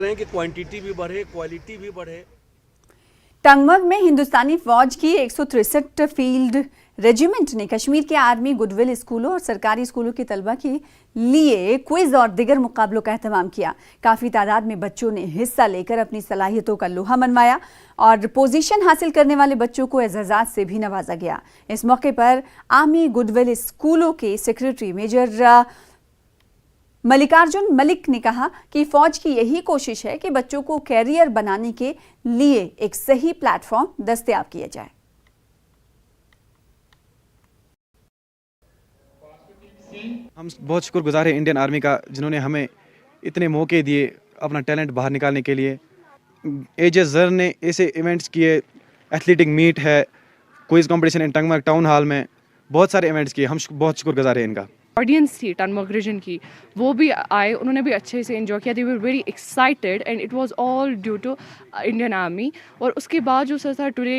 रहे हैं कि क्वांटिटी भी बढ़े, क्वालिटी भी बढ़े। टंगमर्ग में हिंदुस्तानी फौज की 163 फील्ड रेजिमेंट ने कश्मीर के आर्मी गुडविल स्कूलों और सरकारी स्कूलों के तलबा के लिए क्विज और दिगर मुकाबलों का एहतमाम किया। काफी तादाद में बच्चों ने हिस्सा लेकर अपनी सलाहियतों का लोहा मनवाया और पोजीशन हासिल करने वाले बच्चों को एजाजात से भी नवाजा गया। इस मौके पर आर्मी गुडविल स्कूलों के सेक्रेटरी मेजर मल्लिकार्जुन मलिक ने कहा कि फौज की यही कोशिश है कि बच्चों को कैरियर बनाने के लिए एक सही प्लेटफॉर्म दस्तयाब किया जाए। हम बहुत शुक्रगुजार हैं इंडियन आर्मी का, जिन्होंने हमें इतने मौके दिए अपना टैलेंट बाहर निकालने के लिए। एजे जर ने ऐसे इवेंट्स किए, एथलेटिक मीट है, quiz competition in Tangmarg town hall में, बहुत सारे इवेंट्स किए। हम बहुत शुक्रगुजार हैं इनका। ऑडियंस थी टंगमर्ग रीजन की, वो भी आए, उन्होंने भी अच्छे से एंजॉय किया। They were very excited and it was all due to Indian Army. और उसके बाद जो सर था today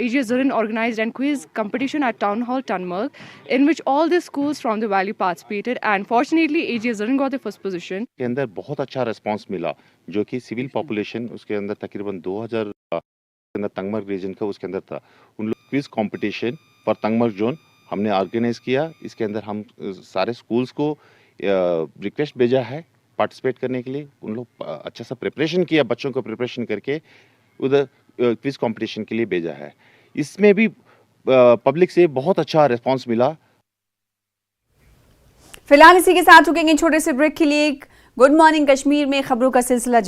AJ Jaran organised and quiz competition at town hall Tangmarg in which all the schools from the valley participated and fortunately AJ Jaran got the first position. के अंदर बहुत अच्छा response मिला, जो कि सिविल पॉपुलेशन उसके अंदर तकरीबन 2000 अंदर टंगमर्ग रीजन का उसके अंदर था। उन लोग quiz competition for Tangmarg zone हमने ऑर्गेनाइज किया। इसके अंदर हम सारे स्कूल्स को रिक्वेस्ट भेजा है पार्टिसिपेट करने के लिए। उन लोग अच्छा सा प्रिपरेशन किया, बच्चों को प्रिपरेशन करके उधर क्विज कंपटीशन के लिए भेजा है। इसमें भी पब्लिक से बहुत अच्छा रिस्पांस मिला। फिलहाल इसी के साथ रुकेंगे छोटे से ब्रेक के लिए। गुड मॉर्निंग कश्मीर में खबरों का सिलसिला